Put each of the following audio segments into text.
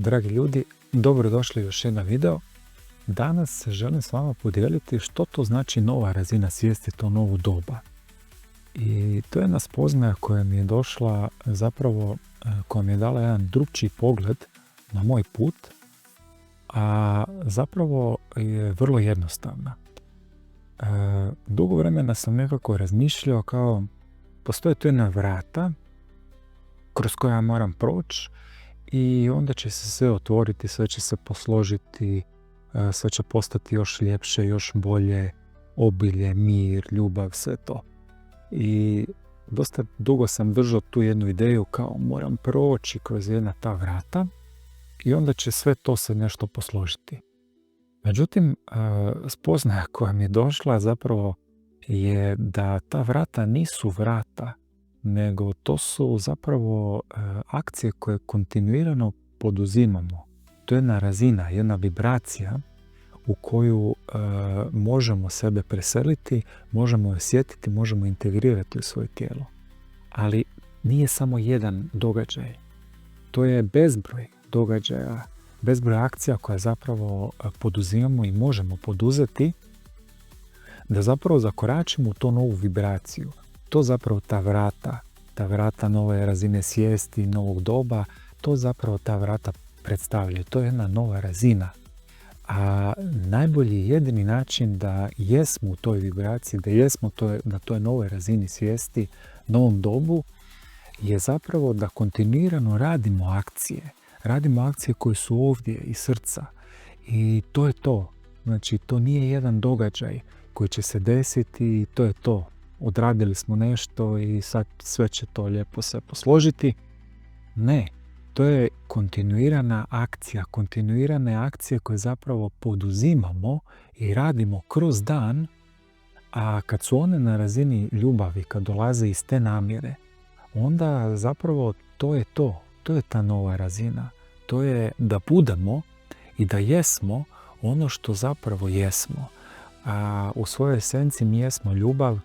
Dragi ljudi, dobrodošli u još jedan video. Danas želim s vama podijeliti što to znači nova razina svijesti, to novo doba. I to je jedna spoznaja koja mi je došla, zapravo koja mi je dala jedan drukčiji pogled na moj put, a zapravo je vrlo jednostavna. Dugo vremena sam nekako razmišljao kao postoje tu jedna vrata kroz koja moram proći i onda će se sve otvoriti, sve će se posložiti, sve će postati još ljepše, još bolje, obilje, mir, ljubav, sve to. I dosta dugo sam držao tu jednu ideju kao moram proći kroz jedna ta vrata i onda će sve to se nešto posložiti. Međutim, spoznaja koja mi je došla zapravo je da ta vrata nisu vrata, nego to su zapravo akcije koje kontinuirano poduzimamo. To je jedna razina, jedna vibracija u koju možemo sebe preseliti, možemo osjetiti, možemo integrirati u svoje tijelo. Ali nije samo jedan događaj. To je bezbroj događaja, bezbroj akcija koje zapravo poduzimamo i možemo poduzeti da zapravo zakoračimo u tu novu vibraciju. To zapravo ta vrata nove razine svijesti, novog doba, to zapravo ta vrata predstavljaju. To je jedna nova razina. A najbolji jedini način da jesmo u toj vibraciji, da jesmo na toj novoj razini svijesti, novom dobu, je zapravo da kontinuirano radimo akcije. Radimo akcije koje su ovdje iz srca. I to je to. Znači, to nije jedan događaj koji će se desiti i to je to. Odradili smo nešto i sad sve će to lijepo se posložiti. Ne, to je kontinuirane akcije koje zapravo poduzimamo i radimo kroz dan, a kad su one na razini ljubavi, kad dolaze iz te namjere, onda zapravo to je to. To je ta nova razina. To je da budemo i da jesmo ono što zapravo jesmo. A u svojoj esenciji mi jesmo ljubav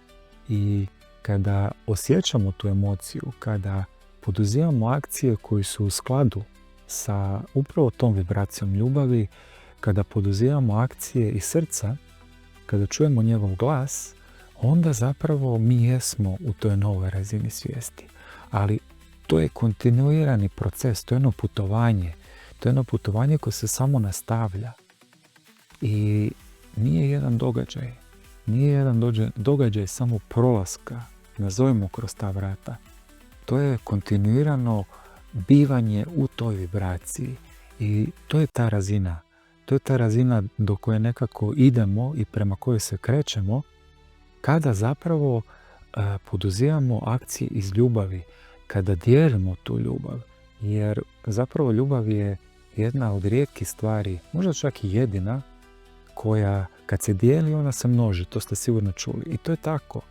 i kada osjećamo tu emociju, kada poduzimamo akcije koje su u skladu sa upravo tom vibracijom ljubavi, kada poduzimamo akcije iz srca, kada čujemo njegov glas, onda zapravo mi jesmo u toj novoj razini svijesti. Ali to je kontinuirani proces, to je jedno putovanje. To je jedno putovanje koje se samo nastavlja. I nije jedan događaj. Nije jedan događaj samo prolaska, nazovimo kroz ta vrata. To je kontinuirano bivanje u toj vibraciji. I to je ta razina. To je ta razina do koje nekako idemo i prema kojoj se krećemo, kada zapravo poduzimamo akcije iz ljubavi, kada dijelimo tu ljubav. Jer zapravo ljubav je jedna od rijetkih stvari, možda čak i jedina, koja kad se dijeli ona se množi, to ste sigurno čuli. I to je tako.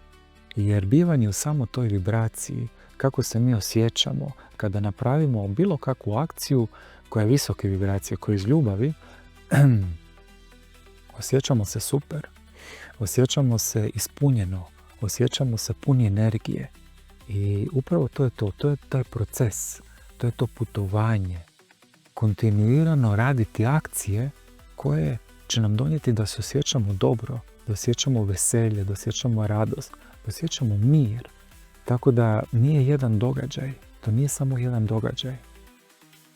Jer bivanje u samo toj vibraciji, kako se mi osjećamo, kada napravimo bilo kakvu akciju koja je visoke vibracije, koja je iz ljubavi, osjećamo se super. Osjećamo se ispunjeno. Osjećamo se puni energije. I upravo to je to. To je taj proces. To je to putovanje. Kontinuirano raditi akcije koje će nam donijeti da se osjećamo dobro, da osjećamo veselje, da osjećamo radost, da osjećamo mir. Tako da nije jedan događaj, to nije samo jedan događaj,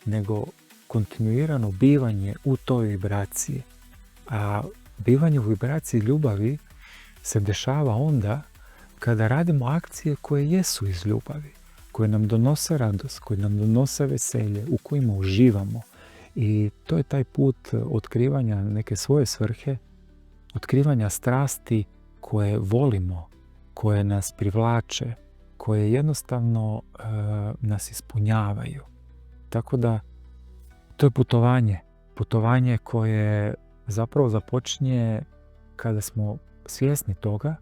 nego kontinuirano bivanje u toj vibraciji. A bivanje u vibraciji ljubavi se dešava onda kada radimo akcije koje jesu iz ljubavi, koje nam donose radost, koje nam donose veselje, u kojima uživamo. I to je taj put otkrivanja neke svoje svrhe, otkrivanja strasti koje volimo, koje nas privlače, koje jednostavno nas ispunjavaju. Tako da to je putovanje koje zapravo započinje kada smo svjesni toga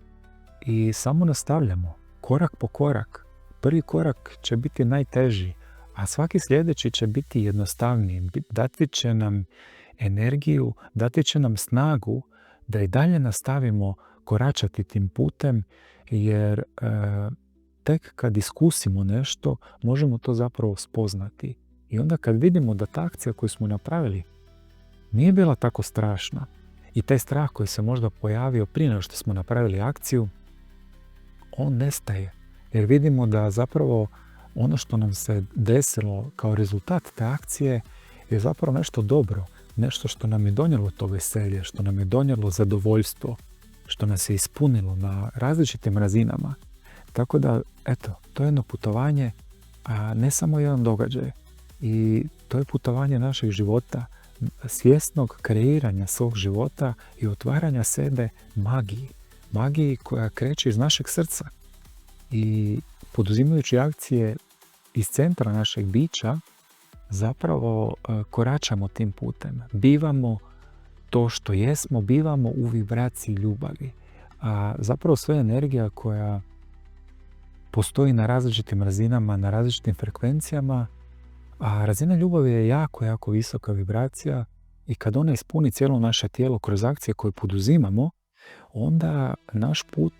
i samo nastavljamo korak po korak. Prvi korak će biti najteži, a svaki sljedeći će biti jednostavniji. Dati će nam energiju, dati će nam snagu da i dalje nastavimo koračati tim putem, jer tek kad iskusimo nešto, možemo to zapravo spoznati. I onda kad vidimo da ta akcija koju smo napravili nije bila tako strašna i taj strah koji se možda pojavio prije nego što smo napravili akciju, on nestaje. Jer vidimo da zapravo ono što nam se desilo kao rezultat te akcije je zapravo nešto dobro, nešto što nam je donijelo to veselje, što nam je donijelo zadovoljstvo, što nas je ispunilo na različitim razinama. Tako da, eto, to je jedno putovanje, a ne samo jedan događaj. I to je putovanje našeg života, svjesnog kreiranja svog života i otvaranja sebe magiji. Magiji koja kreće iz našeg srca. I poduzimajući akcije iz centra našeg bića, zapravo koračamo tim putem. Bivamo to što jesmo, bivamo u vibraciji ljubavi. A zapravo sve energija koja postoji na različitim razinama, na različitim frekvencijama, a razina ljubavi je jako, jako visoka vibracija i kad ona ispuni cijelo naše tijelo kroz akcije koje poduzimamo, onda naš put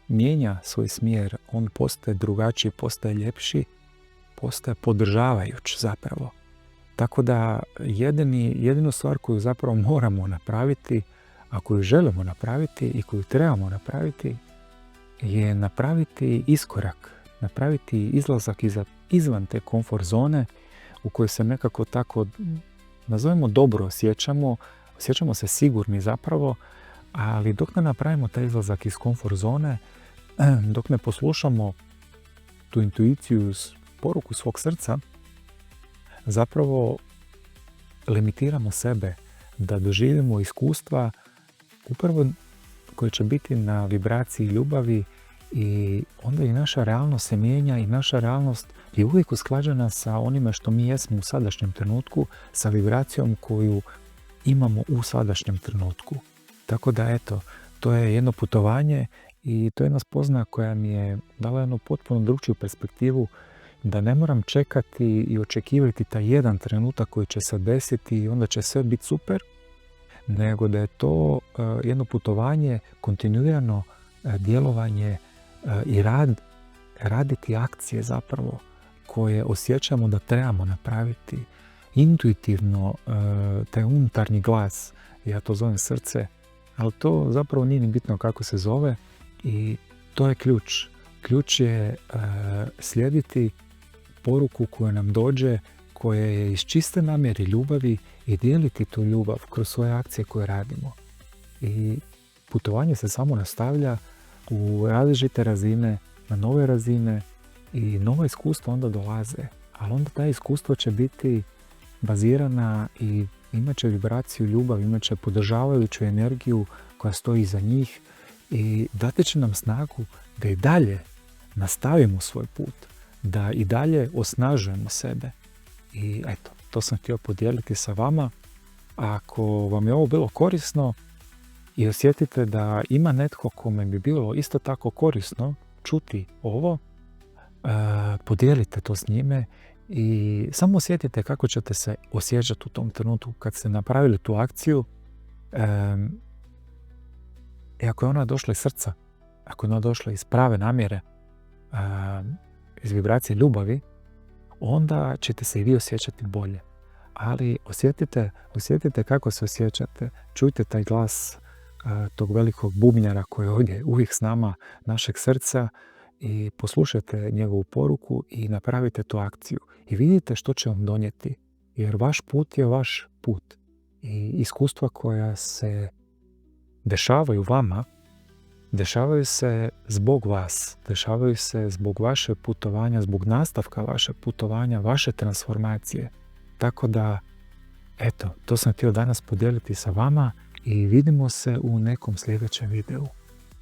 mijenja svoj smjer, on postaje drugačiji, postaje ljepši, postaje podržavajuć zapravo. Tako da jedinu stvar koju zapravo moramo napraviti, a koju želimo napraviti i koju trebamo napraviti, je napraviti iskorak, napraviti izlazak izvan te komfort zone u kojoj se nekako tako, nazovemo, dobro osjećamo se sigurni zapravo, ali dok ne napravimo taj izlazak iz komfort zone, dok ne poslušamo tu intuiciju, poruku svog srca, zapravo limitiramo sebe da doživimo iskustva upravo koje će biti na vibraciji ljubavi i onda i naša realnost se mijenja i naša realnost je uvijek usklađena sa onime što mi jesmo u sadašnjem trenutku, sa vibracijom koju imamo u sadašnjem trenutku. Tako da eto, to je jedno putovanje i to je jedna spoznaja koja mi je dala jednu potpuno drugčiju perspektivu, da ne moram čekati i očekivati taj jedan trenutak koji će se desiti i onda će sve biti super, nego da je to jedno putovanje, kontinuirano djelovanje i raditi akcije zapravo koje osjećamo da trebamo napraviti. Intuitivno, taj unutarnji glas, ja to zovem srce, ali to zapravo nije ni bitno kako se zove i to je ključ. Ključ je slijediti poruku koja nam dođe, koja je iz čiste namjere ljubavi i dijeliti tu ljubav kroz svoje akcije koje radimo. I putovanje se samo nastavlja u različite razine, na nove razine i nova iskustva onda dolaze. Ali onda ta iskustva će biti bazirana i imat će vibraciju ljubavi, imat će podržavajuću energiju koja stoji iza njih i dati će nam snagu da i dalje nastavimo svoj put, da i dalje osnažujemo sebe. I eto, to sam htio podijeliti sa vama. Ako vam je ovo bilo korisno i osjetite da ima netko kome bi bilo isto tako korisno čuti ovo, podijelite to s njime i samo osjetite kako ćete se osjećati u tom trenutku kad ste napravili tu akciju. I ako je ona došla iz srca, ako je ona došla iz prave namjere, iz vibracije ljubavi, onda ćete se i vi osjećati bolje. Ali osjetite kako se osjećate, čujte taj glas tog velikog bubnjara koji je ovdje uvijek s nama, našeg srca, i poslušajte njegovu poruku i napravite tu akciju. I vidite što će vam donijeti, jer vaš put je vaš put. I iskustva koja se dešavaju vama, dešavaju se zbog vas, dešavaju se zbog vaše putovanja, zbog nastavka vaše putovanja, vaše transformacije. Tako da, eto, to sam htio danas podijeliti sa vama i vidimo se u nekom sljedećem videu.